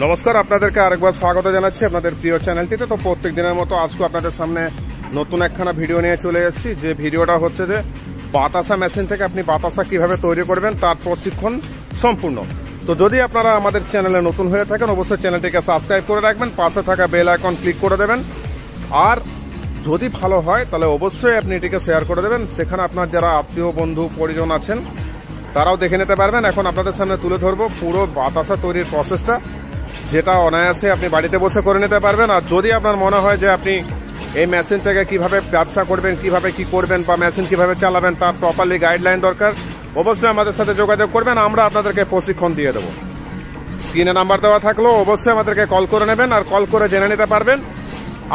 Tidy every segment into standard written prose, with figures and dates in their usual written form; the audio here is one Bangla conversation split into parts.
নমস্কার, আপনাদেরকে আরেকবার স্বাগত জানাচ্ছি আপনাদের প্রিয় চ্যানেলটিতে। তো প্রত্যেক দিনের মতো আজকে আপনাদের সামনে নতুন একখানা ভিডিও নিয়ে চলে এসেছি। যে ভিডিওটা হচ্ছে যে বাতাসা মেশিন থেকে আপনি বাতাসা কিভাবে তৈরি করবেন তার প্রশিক্ষণ সম্পূর্ণ। তো যদি আপনারা আমাদের চ্যানেলে নতুন হয়ে থাকেন অবশ্যই চ্যানেলটিকে সাবস্ক্রাইব করে রাখবেন, পাশে থাকা বেল আইকন ক্লিক করে দেবেন, আর যদি ভালো হয় তাহলে অবশ্যই আপনি এটিকে শেয়ার করে দেবেন। সেখানে আপনার যারা আত্মীয় বন্ধু পরিজন আছেন তারাও দেখে নিতে পারবেন। এখন আপনাদের সামনে তুলে ধরবো পুরো বাতাসা তৈরির প্রসেসটা, যেটা অনায়াসে আপনি বাড়িতে বসে করে নিতে পারবেন। আর যদি আপনার মনে হয় যে আপনি এই মেশিন থেকে কিভাবে ব্যবসা করবেন, কিভাবে কি করবেন বা মেশিন কিভাবে চালাবেন তার প্রপারলি গাইডলাইন দরকার, অবশ্যই আমাদের সাথে যোগাযোগ করবেন, আমরা আপনাদেরকে প্রশিক্ষণ দিয়ে দেবো। স্ক্রিনে নাম্বার দেওয়া থাকলেও অবশ্যই আমাদেরকে কল করে নেবেন, আর কল করে জেনে নিতে পারবেন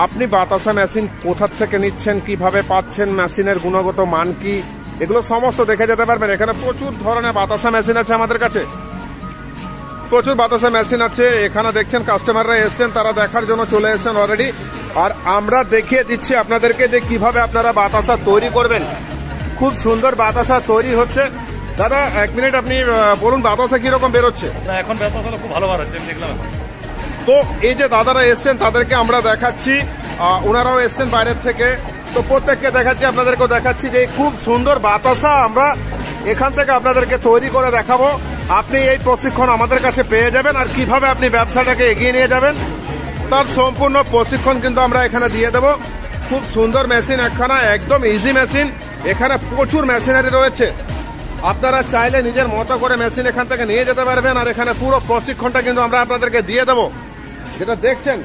আপনি বাতাসা মেশিন কোথা থেকে নিচ্ছেন, কিভাবে পাচ্ছেন, মেশিনের গুণগত মান কি, এগুলো সমস্ত দেখে যেতে পারবেন। এখানে প্রচুর ধরনের বাতাসা মেশিন আছে আমাদের কাছে, প্রচুর বাতাসা মেশিন আছে। এখানে দেখছেন কাস্টমাররা এসছেন, তারা দেখার জন্য চলে এসছেন অলরেডি, আর আমরা দেখিয়ে দিচ্ছি আপনাদেরকে যে কিভাবে আপনারা বাতাসা তৈরি করবেন। খুব সুন্দর বাতাসা তৈরি হচ্ছে। দাদা এক মিনিট, আপনি বলুন বাতাসা কিরকম বেরোচ্ছে? এখন বাতাসা খুব ভালো বার হচ্ছে, আমি দেখলাম। তো এই যে দাদারা এসছেন তাদেরকে আমরা দেখাচ্ছি, ওনারাও এসছেন বাইরের থেকে, তো প্রত্যেককে দেখাচ্ছি, আপনাদেরকেও দেখাচ্ছি যে খুব সুন্দর বাতাসা আমরা এখান থেকে আপনাদেরকে তৈরি করে দেখাবো। আপনি এই প্রশিক্ষণ আমাদের কাছে পেয়ে যাবেন, আর কিভাবে আপনি ব্যবসাটাকে এগিয়ে নিয়ে যাবেন তার সম্পূর্ণ প্রশিক্ষণ কিন্তু আমরা এখানে দিয়ে দেবো। খুব সুন্দর মেশিন একখানা, একদম ইজি মেশিন। এখানে প্রচুর মেশিনারি রয়েছে, আপনারা চাইলে নিজের মতো করে মেশিন এখান থেকে নিয়ে যেতে পারবেন, আর এখানে পুরো প্রশিক্ষণটা কিন্তু আমরা আপনাদেরকে দিয়ে দেবো। যেটা দেখছেন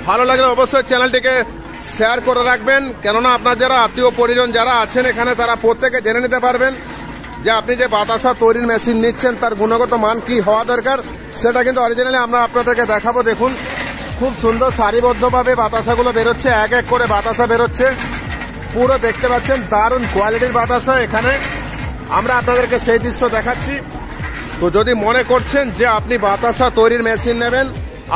ভালো লাগলে অবশ্যই চ্যানেলটিকে শেয়ার করে রাখবেন, কেননা আপনার যারা আত্মীয় পরিজন যারা আছেন এখানে তারা প্রত্যেকে জেনে নিতে পারবেন যে আপনি যে বাতাসা তৈরির মেশিন নিচ্ছেন তার গুণগত মান কি হওয়া দরকার, সেটা কিন্তু অরিজিনালি আমরা আপনাদেরকে দেখাবো। দেখুন খুব সুন্দর সারিবদ্ধভাবে বাতাসাগুলো বেরোচ্ছে, এক এক করে বাতাসা বেরোচ্ছে, পুরো দেখতে পাচ্ছেন দারুণ কোয়ালিটির বাতাসা। এখানে আমরা আপনাদেরকে সেই দৃশ্য দেখাচ্ছি। তো যদি মনে করছেন যে আপনি বাতাসা তৈরির মেশিন নেবেন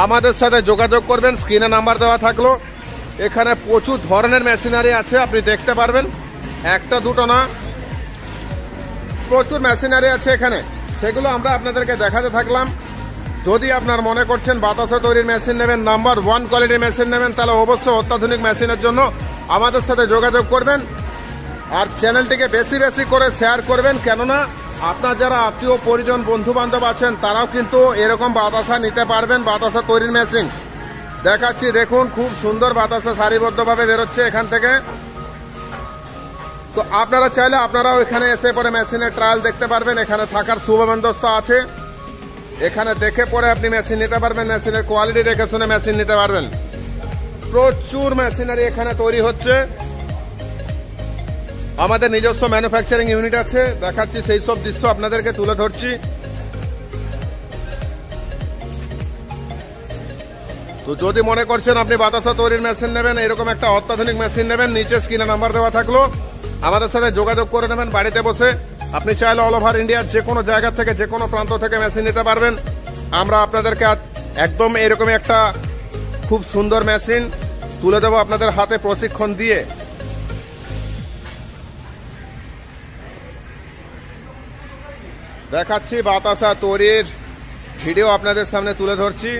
আমাদের সাথে যোগাযোগ করবেন, স্ক্রিনে নাম্বার দেওয়া থাকলো। এখানে প্রচুর ধরনের মেশিনারি আছে, আপনি দেখতে পারবেন, একটা দুটো না, প্রচুর মেশিনারি আছে এখানে, সেগুলো আমরা আপনাদেরকে দেখাতে থাকলাম। যদি আপনার মনে করছেন বাতাসা তৈরির মেশিন নেবেন, নাম্বার 1 কোয়ালিটির মেশিন নেবেন, তাহলে অবশ্যই অত্যাধুনিক মেশিনের জন্য আমাদের সাথে যোগাযোগ করবেন, আর চ্যানেলটিকে বেশি বেশি করে শেয়ার করবেন, কেননা আপনার যারা আত্মীয় পরিজন বন্ধু বান্ধব আছেন তারাও কিন্তু এরকম বাতাসা নিতে পারবেন। বাতাসা তৈরির মেশিন দেখাচ্ছি, দেখুন খুব সুন্দর বাতাসা সারিবদ্ধভাবে বেরোচ্ছে এখান থেকে। তো আপনারা চাইলে আপনারাও এখানে এসে পরে মেশিনের ট্রায়াল দেখতে পারবেন, এখানে থাকার সুব্যবস্থা আছে, এখানে দেখে পরে আপনি মেশিন নিতে পারবেন, মেশিনের কোয়ালিটি দেখে শুনে মেশিন নিতে পারবেন। প্রচুর মেশিনারি এখানে তৈরি হচ্ছে, আমাদের নিজস্ব ম্যানুফ্যাকচারিং ইউনিট আছে, দেখাচ্ছি সেই সব দৃশ্য আপনাদেরকে তুলে ধরছি। তো যদি মনে করছেন আপনি বাতাসা তৈরির মেশিন নেবেন, এরকম একটা অত্যাধুনিক মেশিন নেবেন, নিচে স্ক্রিনে নাম্বার দেওয়া থাকলো, আমাদের সাথে যোগাযোগ করে নেবেন বাড়িতে বসে। আপনি চাইলে অল ওভার ইন্ডিয়ার যে কোনো জায়গা থেকে যে কোনো প্রান্ত থেকে মেশিন নিতে পারবেন। আমরা আপনাদেরকে একদম এরকমই একটা খুব সুন্দর মেশিন তুলে দেবো আপনাদের হাতে প্রশিক্ষণ দিয়ে। দেখাচ্ছি বাতাসা তৈরির ভিডিও আপনাদের সামনে তুলে ধরছি।